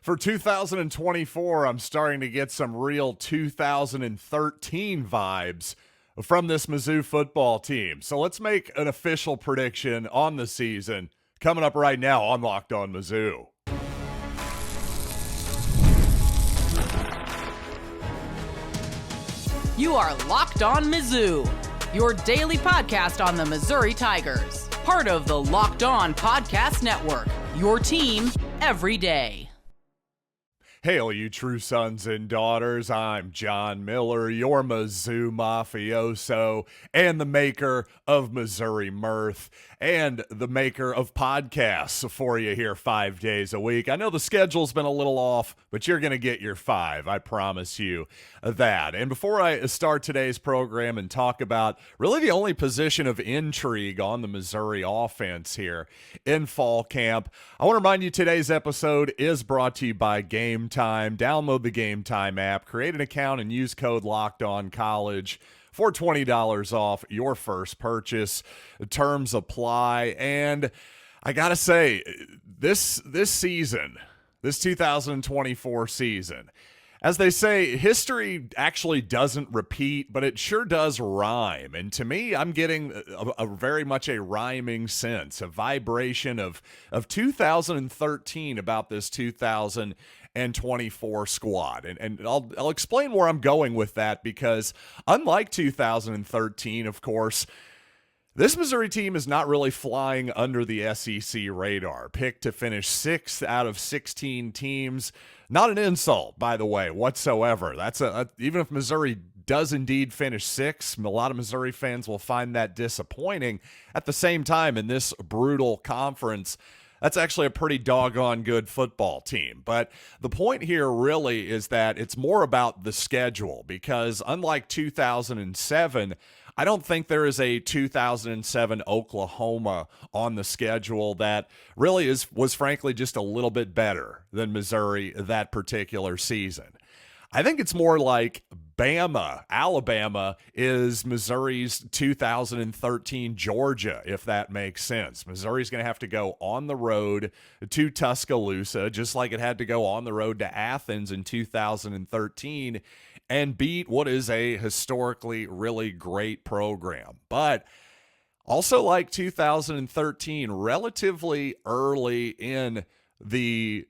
For 2024, I'm starting to get some real 2013 vibes from this Mizzou football team. So let's make an official prediction on the season coming up right now on Locked On Mizzou. You are Locked On Mizzou, your daily podcast on the Missouri Tigers. Part of the Locked On Podcast Network, your team every day. Hail, you true sons and daughters. I'm John Miller, your Mizzou mafioso and the maker of Missouri Mirth and the maker of podcasts for you here 5 days a week. I know the schedule's been a little off, but you're going to get your 5. I promise you that. And before I start today's program and talk about really the only position of intrigue on the Missouri offense here in fall camp, I want to remind you today's episode is brought to you by Gametime. Download the Gametime app, create an account, and use code LOCKEDONCollege for $20 off your first purchase. Terms apply. And I gotta say, this season, this 2024 season, as they say, history actually doesn't repeat, but it sure does rhyme. And to me, I'm getting a very much a rhyming sense, a vibration of 2013 about this 2024 squad. And I'll explain where I'm going with that, because unlike 2013, of course, this Missouri team is not really flying under the SEC radar. Picked to finish 6th out of 16 teams. Not an insult, by the way, whatsoever. That's even if Missouri does indeed finish 6th, a lot of Missouri fans will find that disappointing. At the same time, in this brutal conference, that's actually a pretty doggone good football team. But the point here really is that it's more about the schedule, because unlike 2007, I don't think there is a 2007 Oklahoma on the schedule that really was frankly just a little bit better than Missouri that particular season. I think it's more like Bama, Alabama is Missouri's 2013 Georgia, if that makes sense. Missouri's going to have to go on the road to Tuscaloosa, just like it had to go on the road to Athens in 2013 and beat what is a historically really great program. But also like 2013, relatively early in the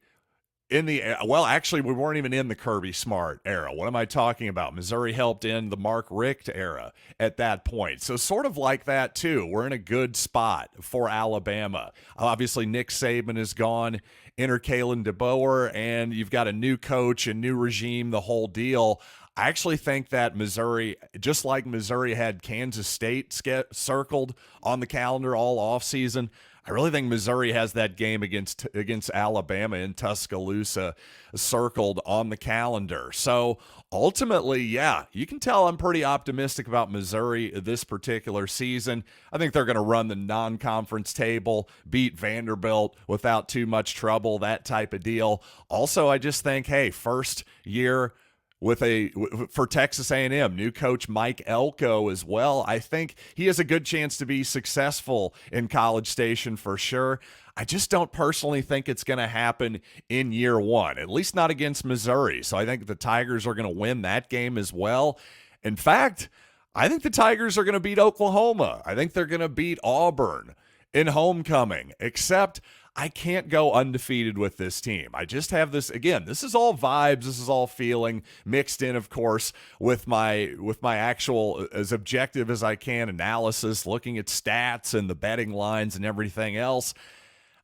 well, actually, we weren't even in the Kirby Smart era. What am I talking about? Missouri helped end the Mark Richt era at that point. So sort of like that, too. We're in a good spot for Alabama. Obviously, Nick Saban is gone. Enter Kalen DeBoer, and you've got a new coach, a new regime, the whole deal. I actually think that Missouri, just like Missouri had Kansas State circled on the calendar all offseason, I really think Missouri has that game against Alabama in Tuscaloosa circled on the calendar. So ultimately, yeah, you can tell I'm pretty optimistic about Missouri this particular season. I think they're going to run the non-conference table, beat Vanderbilt without too much trouble, that type of deal. Also, I just think, hey, first year for Texas A&M, new coach Mike Elko as well. I think he has a good chance to be successful in College Station for sure. I just don't personally think it's going to happen in year one, at least not against Missouri. So I think the Tigers are going to win that game as well. In fact, I think the Tigers are going to beat Oklahoma. I think they're going to beat Auburn in homecoming, except I can't go undefeated with this team. I just have this, again, this is all vibes, this is all feeling, mixed in, of course, with my actual, as objective as I can, analysis, looking at stats and the betting lines and everything else.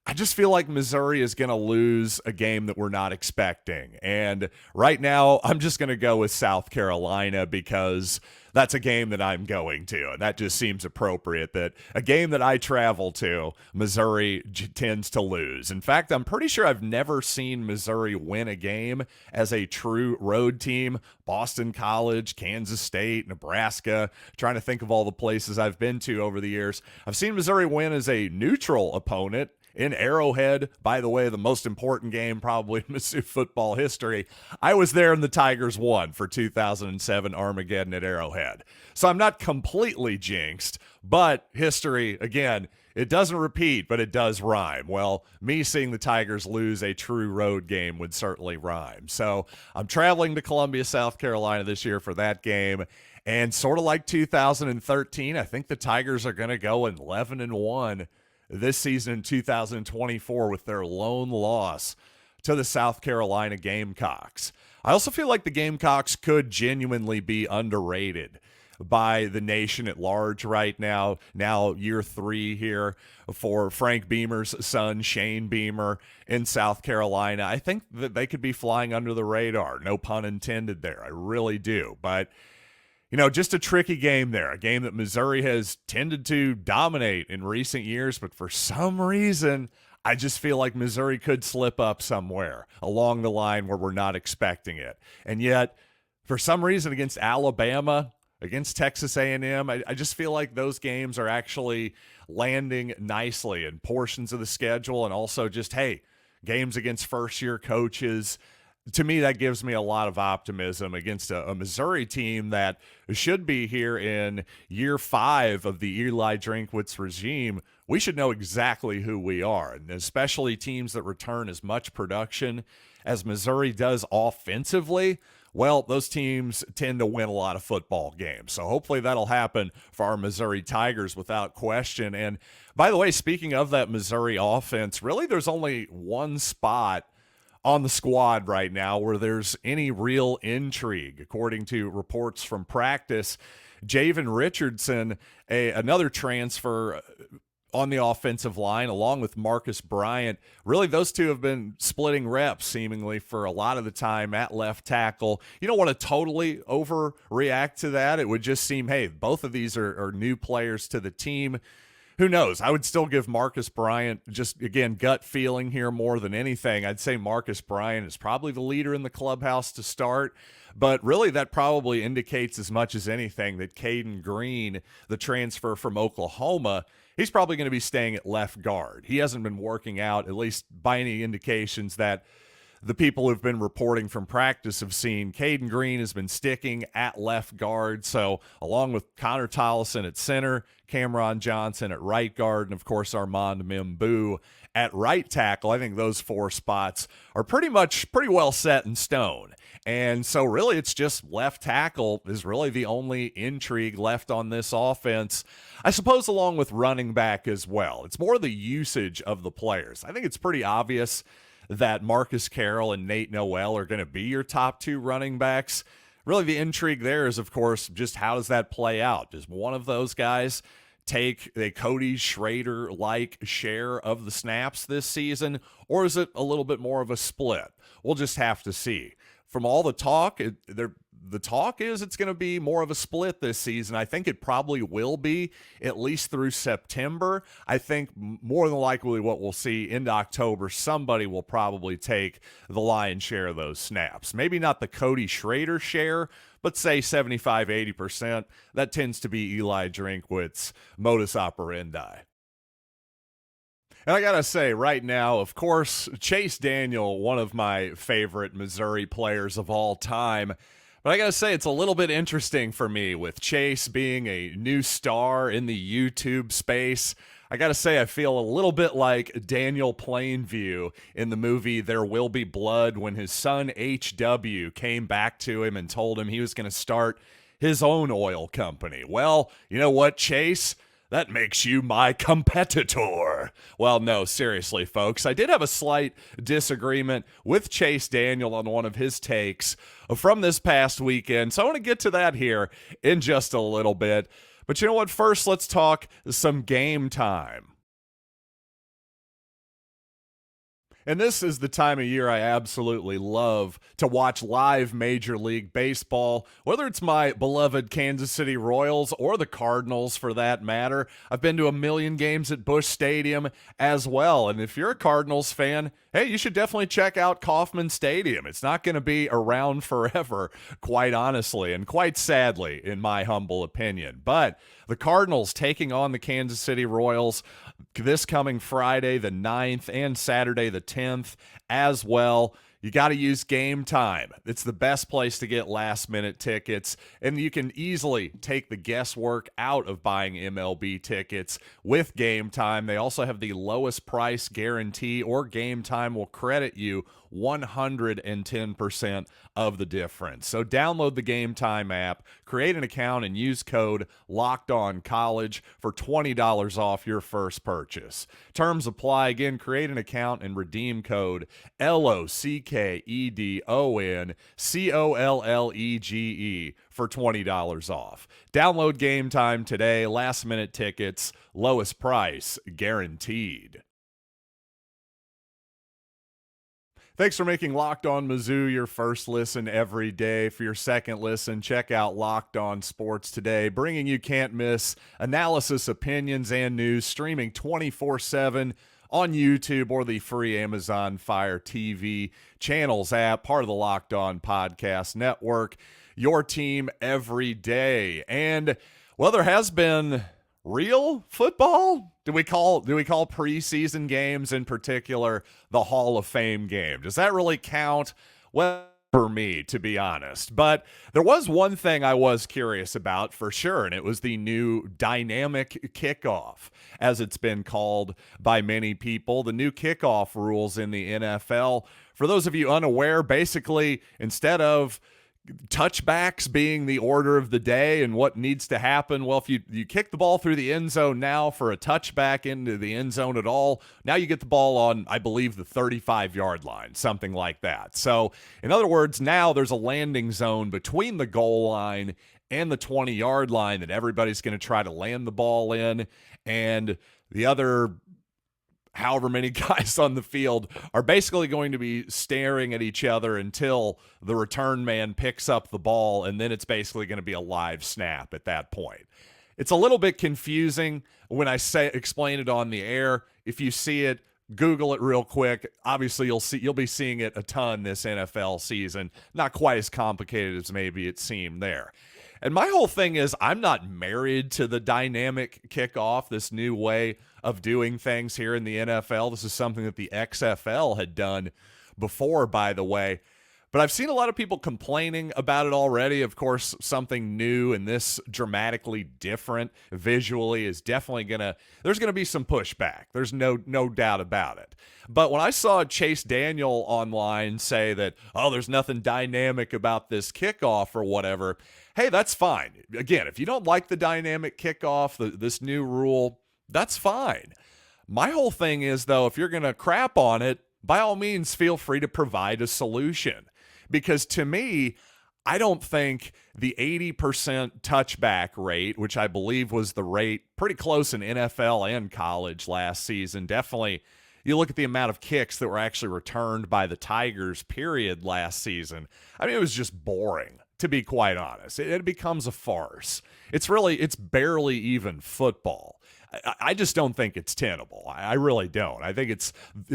I just feel like Missouri is going to lose a game that we're not expecting. And right now, I'm just going to go with South Carolina, because that's a game that I'm going to. And that just seems appropriate, that a game that I travel to, Missouri tends to lose. In fact, I'm pretty sure I've never seen Missouri win a game as a true road team. Boston College, Kansas State, Nebraska, trying to think of all the places I've been to over the years. I've seen Missouri win as a neutral opponent in Arrowhead, by the way, the most important game probably in Mizzou football history. I was there and the Tigers won for 2007 Armageddon at Arrowhead. So I'm not completely jinxed, but history, again, It doesn't repeat, but it does rhyme. Well, me seeing the Tigers lose a true road game would certainly rhyme. So I'm traveling to Columbia, South Carolina this year for that game. And sort of like 2013, I think the Tigers are going to go 11-1 this season in 2024 with their lone loss to the South Carolina Gamecocks. I also feel like the Gamecocks could genuinely be underrated by the nation at large right now. Now year 3 here for Frank Beamer's son, Shane Beamer, in South Carolina. I think that they could be flying under the radar. No pun intended there. I really do. But, you know, just a tricky game there. A game that Missouri has tended to dominate in recent years, but for some reason, I just feel like Missouri could slip up somewhere along the line where we're not expecting it. And yet, for some reason, against Alabama, against Texas A&M, I just feel like those games are actually landing nicely in portions of the schedule, and also just, hey, games against first-year coaches. To me, that gives me a lot of optimism against a Missouri team that should be here in year 5 of the Eli Drinkwitz regime. We should know exactly who we are, and especially teams that return as much production as Missouri does offensively. Well, those teams tend to win a lot of football games. So hopefully that'll happen for our Missouri Tigers without question. And by the way, speaking of that Missouri offense, really there's only one spot on the squad right now where there's any real intrigue. According to reports from practice, Jayven Richardson, another transfer on the offensive line, along with Marcus Bryant, really those two have been splitting reps seemingly for a lot of the time at left tackle. You don't want to totally overreact to that. It would just seem, hey, both of these are new players to the team. Who knows? I would still give Marcus Bryant, just, again, gut feeling here more than anything. I'd say Marcus Bryant is probably the leader in the clubhouse to start, but really that probably indicates as much as anything that Caden Green, the transfer from Oklahoma, he's probably going to be staying at left guard. He hasn't been working out, at least by any indications that the people who've been reporting from practice have seen. Caden Green has been sticking at left guard. So along with Connor Tollison at center, Cameron Johnson at right guard, and of course Armand Mimbu at right tackle, I think those 4 spots are pretty well set in stone. And so really it's just left tackle is really the only intrigue left on this offense. I suppose along with running back as well. It's more the usage of the players. I think it's pretty obvious that Marcus Carroll and Nate Noel are going to be your top 2 running backs. Really the intrigue there is, of course, just how does that play out? Does one of those guys take a Cody Schrader-like share of the snaps this season, or is it a little bit more of a split? We'll just have to see. From all the talk, the talk is it's going to be more of a split this season. I think it probably will be, at least through September. I think more than likely what we'll see into October, somebody will probably take the lion's share of those snaps. Maybe not the Cody Schrader share, but say 75-80%. That tends to be Eli Drinkwitz's modus operandi. And I got to say, right now, of course, Chase Daniel, one of my favorite Missouri players of all time. But I got to say, it's a little bit interesting for me with Chase being a new star in the YouTube space. I got to say, I feel a little bit like Daniel Plainview in the movie There Will Be Blood when his son H.W. came back to him and told him he was going to start his own oil company. Well, you know what, Chase? That makes you my competitor. Well, no, seriously, folks. I did have a slight disagreement with Chase Daniel on one of his takes from this past weekend, so I want to get to that here in just a little bit. But you know what? First, let's talk some game time. And this is the time of year I absolutely love to watch live Major League Baseball, whether it's my beloved Kansas City Royals or the Cardinals for that matter. I've been to a million games at Busch Stadium as well. And if you're a Cardinals fan, hey, you should definitely check out Kauffman Stadium. It's not going to be around forever, quite honestly, and quite sadly, in my humble opinion. But the Cardinals taking on the Kansas City Royals this coming Friday the 9th and Saturday the 10th as well. You got to use Gametime. It's the best place to get last-minute tickets, and you can easily take the guesswork out of buying MLB tickets with Gametime. They also have the lowest price guarantee, or Gametime will credit you 110% of the difference. So download the Gametime app, create an account, and use code LOCKEDONCollege for $20 off your first purchase. Terms apply. Again, create an account and redeem code LOCKEDONCOLLEGE for $20 off. Download Gametime today. Last minute tickets, lowest price guaranteed. Thanks for making Locked On Mizzou your first listen every day. For your second listen, check out Locked On Sports Today, bringing you can't-miss analysis, opinions, and news, streaming 24/7 on YouTube or the free Amazon Fire TV channels app, part of the Locked On Podcast Network. Your team every day. And, well, there has been real football? Do we call preseason games, in particular the Hall of Fame game? Does that really count? Well, for me, to be honest. But there was one thing I was curious about for sure, and it was the new dynamic kickoff, as it's been called by many people. The new kickoff rules in the NFL. For those of you unaware, basically, instead of touchbacks being the order of the day and what needs to happen, well, if you kick the ball through the end zone now for a touchback into the end zone at all, now you get the ball on, I believe, the 35-yard line, something like that. So, in other words, now there's a landing zone between the goal line and the 20-yard line that everybody's going to try to land the ball in, and the other however many guys on the field are basically going to be staring at each other until the return man picks up the ball, and then it's basically going to be a live snap at that point. It's a little bit confusing when I explain it on the air. If you see it, Google it real quick. Obviously, you'll be seeing it a ton this NFL season. Not quite as complicated as maybe it seemed there. And my whole thing is, I'm not married to the dynamic kickoff, this new way of doing things here in the NFL. This is something that the XFL had done before, by the way. But I've seen a lot of people complaining about it already. Of course, something new and this dramatically different visually is definitely there's going to be some pushback. There's no doubt about it. But when I saw Chase Daniel online say that, oh, there's nothing dynamic about this kickoff or whatever, hey, that's fine. Again, if you don't like the dynamic kickoff, this new rule, that's fine. My whole thing is, though, if you're going to crap on it, by all means, feel free to provide a solution. Because to me, I don't think the 80% touchback rate, which I believe was the rate pretty close in NFL and college last season, definitely, you look at the amount of kicks that were actually returned by the Tigers, period, last season. I mean, it was just boring, to be quite honest. It becomes a farce. It's barely even football. I just don't think it's tenable. I really don't. I think it's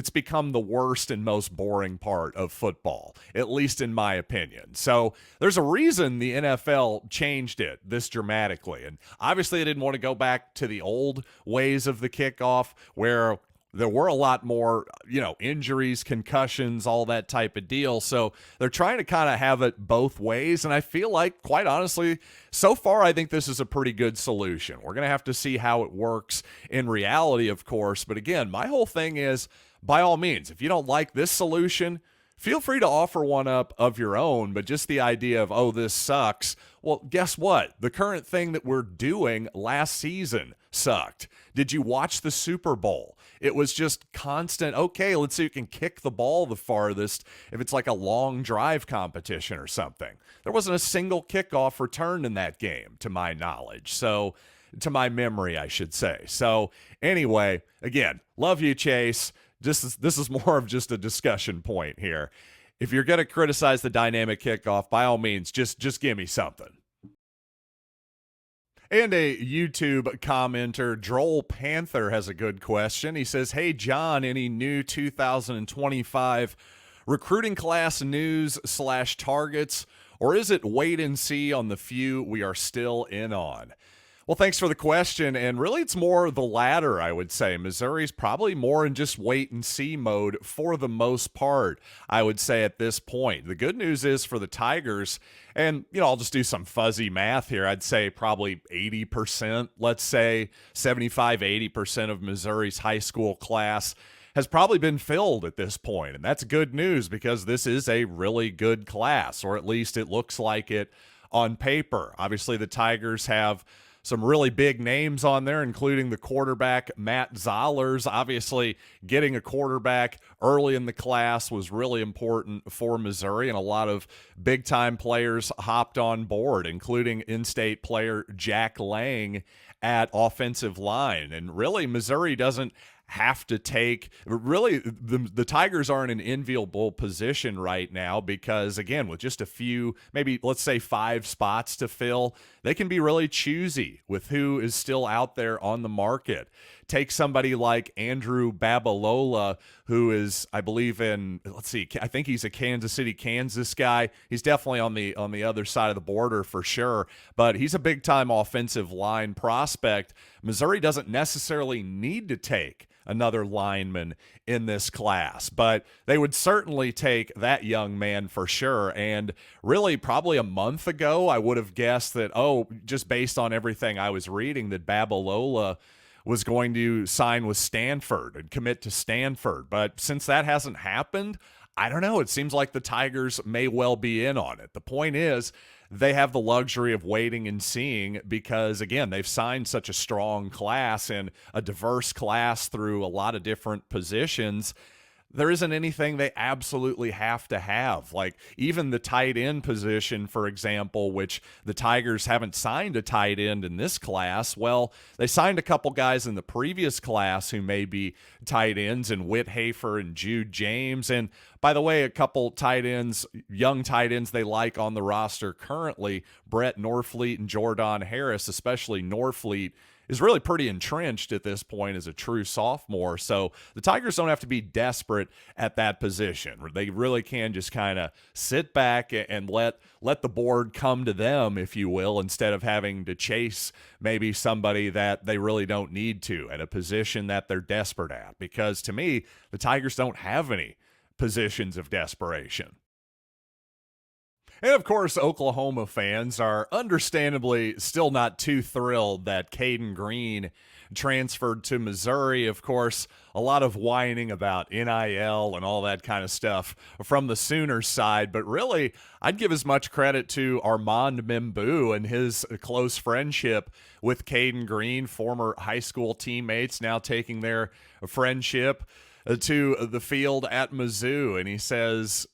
become the worst and most boring part of football, at least in my opinion. So there's a reason the NFL changed it this dramatically. And obviously they didn't want to go back to the old ways of the kickoff where there were a lot more, injuries, concussions, all that type of deal. So they're trying to kind of have it both ways. And I feel like, quite honestly, so far, I think this is a pretty good solution. We're going to have to see how it works in reality, of course. But again, my whole thing is, by all means, if you don't like this solution, feel free to offer one up of your own. But just the idea of, oh, this sucks. Well, guess what? The current thing that we're doing last season sucked. Did you watch the Super Bowl? It was just constant, okay, let's see who can kick the ball the farthest if it's like a long drive competition or something. There wasn't a single kickoff returned in that game, to my knowledge. So, to my memory, I should say. So, anyway, again, love you, Chase. This is more of just a discussion point here. If you're going to criticize the dynamic kickoff, by all means, just give me something. And a YouTube commenter, Droll Panther, has a good question. He says, hey, John, any new 2025 recruiting class news /targets, or is it wait and see on the few we are still in on? Well, thanks for the question. And really, it's more the latter, I would say. Missouri's probably more in just wait and see mode for the most part, I would say, at this point. The good news is for the Tigers, and, I'll just do some fuzzy math here. I'd say probably 80%, let's say 75, 80% of Missouri's high school class has probably been filled at this point. And that's good news because this is a really good class, or at least it looks like it on paper. Obviously, the Tigers have some really big names on there, including the quarterback, Matt Zollers. Obviously, getting a quarterback early in the class was really important for Missouri, and a lot of big-time players hopped on board, including in-state player Jack Lang at offensive line. And really, Missouri doesn't have to take the Tigers are in an enviable position right now because, again, with just a few, maybe let's say 5 spots to fill, they can be really choosy with who is still out there on the market. Take somebody like Andrew Babalola, who is, I believe, I think he's a Kansas City, Kansas guy. He's definitely on the other side of the border for sure, but he's a big-time offensive line prospect. Missouri doesn't necessarily need to take another lineman in this class, but they would certainly take that young man for sure. And really, probably a month ago, I would have guessed that, just based on everything I was reading, that Babalola was going to sign with Stanford and commit to Stanford. But since that hasn't happened, I don't know. It seems like the Tigers may well be in on it. The point is, they have the luxury of waiting and seeing because, again, they've signed such a strong class and a diverse class through a lot of different positions. There isn't anything they absolutely have to have. Like even the tight end position, for example, which the Tigers haven't signed a tight end in this class. Well, they signed a couple guys in the previous class who may be tight ends, and Whit Hafer and Jude James. And by the way, a couple tight ends, young tight ends they like on the roster currently, Brett Norfleet and Jordan Harris, especially Norfleet, is really pretty entrenched at this point as a true sophomore. So the Tigers don't have to be desperate at that position. They really can just kind of sit back and let the board come to them, if you will, instead of having to chase maybe somebody that they really don't need to at a position that they're desperate at. Because to me, the Tigers don't have any positions of desperation. And, of course, Oklahoma fans are understandably still not too thrilled that Caden Green transferred to Missouri. Of course, a lot of whining about NIL and all that kind of stuff from the Sooners side. But really, I'd give as much credit to Armand Membou and his close friendship with Caden Green, former high school teammates, now taking their friendship to the field at Mizzou. And he says,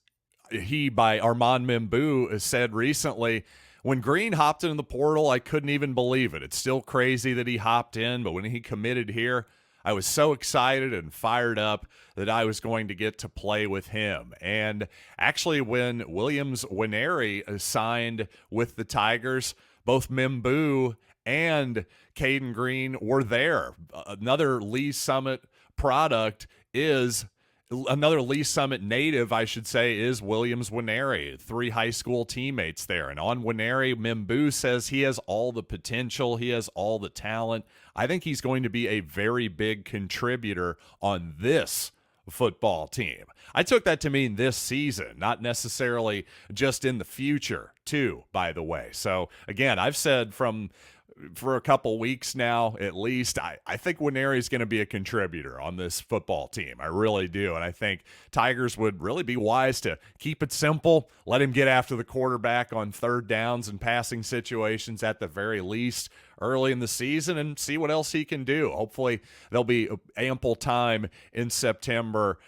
by Armand Membou, said recently, when Green hopped into the portal, I couldn't even believe it. It's still crazy that he hopped in, but when he committed here, I was so excited and fired up that I was going to get to play with him. And actually, when Williams Nwaneri signed with the Tigers, both Membou and Caden Green were there. Another Lee Summit native, I should say, is Williams Nwaneri. 3 high school teammates there. And on Nwaneri, Membou says he has all the potential. He has all the talent. I think he's going to be a very big contributor on this football team. I took that to mean this season, not necessarily just in the future, too, by the way. So, again, I've said for a couple weeks now, at least, I think Nwaneri is going to be a contributor on this football team. I really do. And I think Tigers would really be wise to keep it simple, let him get after the quarterback on third downs and passing situations at the very least early in the season and see what else he can do. Hopefully there'll be ample time in September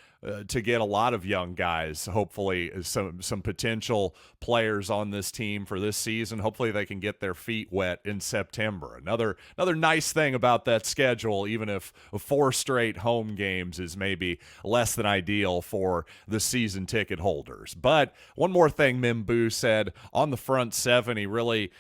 to get a lot of young guys, hopefully some potential players on this team for this season. Hopefully they can get their feet wet in September. Another nice thing about that schedule, even if 4 straight home games is maybe less than ideal for the season ticket holders. But one more thing Membou said on the front 7, he really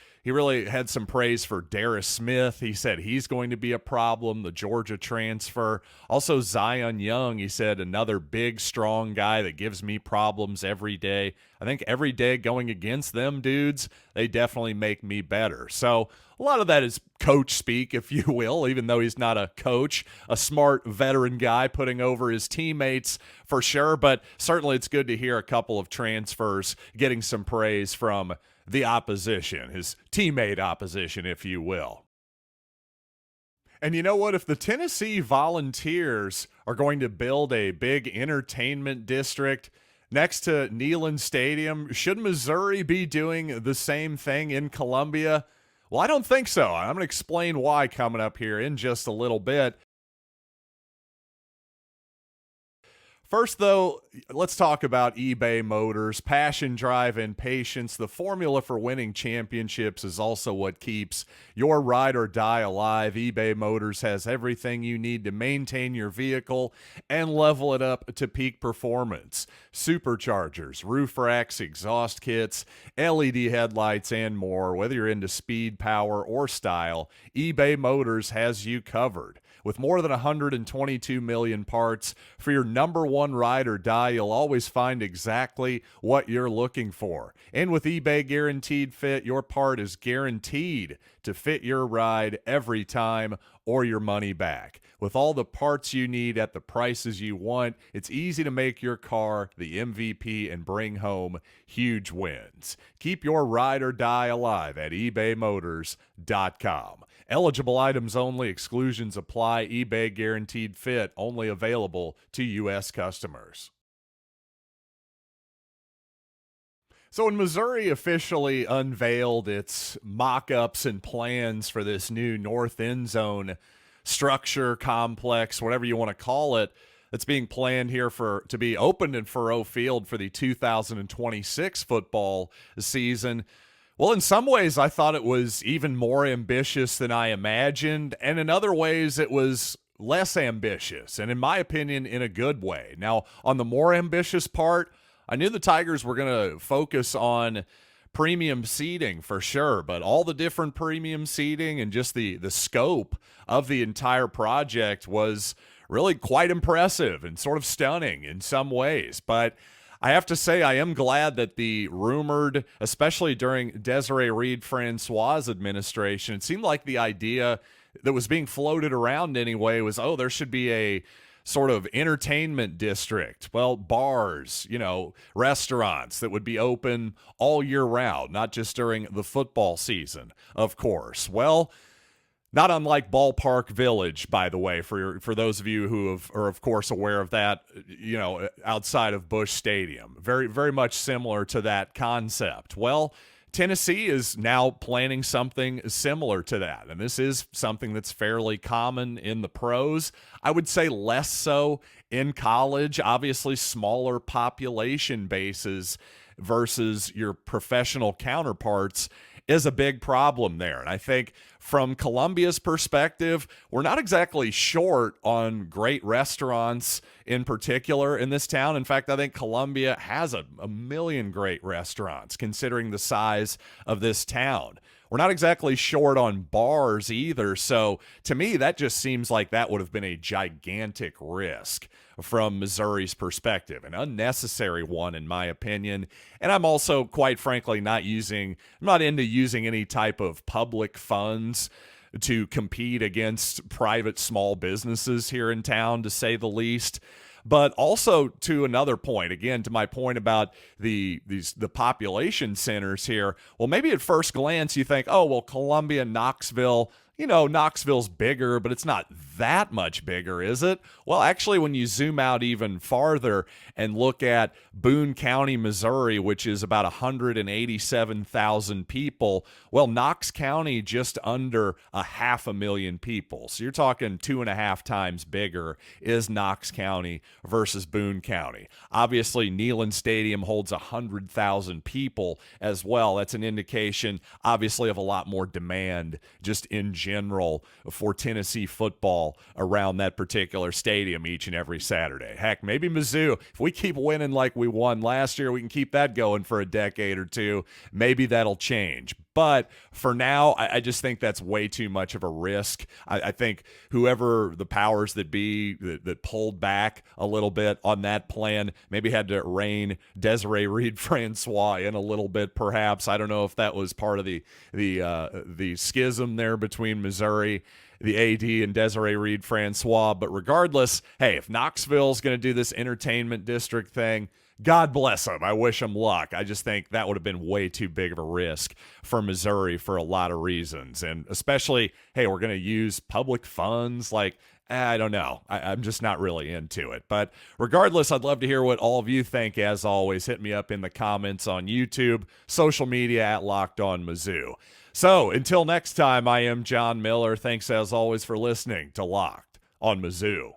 had some praise for Darius Smith. He said he's going to be a problem, the Georgia transfer. Also Zion Young, he said, another big, strong guy that gives me problems every day. I think every day going against them dudes, they definitely make me better. So A lot of that is coach speak, if you will, even though he's not a coach, a smart veteran guy putting over his teammates for sure. But certainly it's good to hear a couple of transfers getting some praise from the opposition, his teammate opposition, if you will. And you know what? If the Tennessee Volunteers are going to build a big entertainment district next to Neyland Stadium, should Missouri be doing the same thing in Columbia? Well, I don't think so. I'm going to explain why coming up here in just a little bit. First, though, let's talk about eBay Motors. Passion, drive, and patience. The formula for winning championships is also what keeps your ride or die alive. eBay Motors has everything you need to maintain your vehicle and level it up to peak performance. Superchargers, roof racks, exhaust kits, LED headlights, and more. Whether you're into speed, power, or style, eBay Motors has you covered. With more than 122 million parts for your number one ride or die, you'll always find exactly what you're looking for. And with eBay Guaranteed Fit, your part is guaranteed to fit your ride every time or your money back. With all the parts you need at the prices you want, it's easy to make your car the MVP and bring home huge wins. Keep your ride or die alive at ebaymotors.com. Eligible items only. Exclusions apply. eBay Guaranteed Fit only available to U.S. customers. So when Missouri officially unveiled its mock-ups and plans for this new north end zone structure, complex, whatever you want to call it, that's being planned here to be opened in Faurot Field for the 2026 football season, well, in some ways, I thought it was even more ambitious than I imagined, and in other ways, it was less ambitious, and in my opinion, in a good way. Now, on the more ambitious part, I knew the Tigers were going to focus on premium seating for sure, but all the different premium seating and just the scope of the entire project was really quite impressive and sort of stunning in some ways, but I have to say I am glad that the rumored, especially during Desiree Reed-Francois' administration, it seemed like the idea that was being floated around anyway was, oh, there should be a sort of entertainment district. Well, bars, restaurants that would be open all year round, not just during the football season, of course. Well, not unlike Ballpark Village, by the way, for those of you who are, of course, aware of that, outside of Busch Stadium. Very, very much similar to that concept. Well, Tennessee is now planning something similar to that, and this is something that's fairly common in the pros. I would say less so in college. Obviously, smaller population bases versus your professional counterparts is a big problem there. And I think from Columbia's perspective, we're not exactly short on great restaurants in particular in this town. In fact, I think Columbia has a million great restaurants considering the size of this town. We're not exactly short on bars either. So to me, that just seems like that would have been a gigantic risk from Missouri's perspective, an unnecessary one in my opinion. And I'm also, quite frankly, I'm not into using any type of public funds to compete against private small businesses here in town, to say the least. But also to another point, again, to my point about the population centers here, well, maybe at first glance you think, oh, well, Columbia, Knoxville, Knoxville's bigger, but it's not that much bigger, is it? Well, actually, when you zoom out even farther and look at Boone County, Missouri, which is about 187,000 people, well, Knox County just under 500,000 people. So you're talking 2.5 times bigger is Knox County versus Boone County. Obviously, Neyland Stadium holds 100,000 people as well. That's an indication, obviously, of a lot more demand just in general for Tennessee football football around that particular stadium each and every Saturday. Heck, maybe Mizzou, if we keep winning like we won last year, we can keep that going for a decade or two. Maybe that'll change. But for now, I just think that's way too much of a risk. I think whoever the powers that be that pulled back a little bit on that plan maybe had to rein Desiree Reed-Francois in a little bit, perhaps. I don't know if that was part of the schism there between Missouri, the AD, and Desiree Reed-Francois. But regardless, hey, if Knoxville's going to do this entertainment district thing, God bless them. I wish them luck. I just think that would have been way too big of a risk for Missouri for a lot of reasons. And especially, hey, we're going to use public funds. I don't know. I'm just not really into it. But regardless, I'd love to hear what all of you think. As always, hit me up in the comments on YouTube, social media at Locked On Mizzou. So until next time, I am John Miller. Thanks as always for listening to Locked On Mizzou.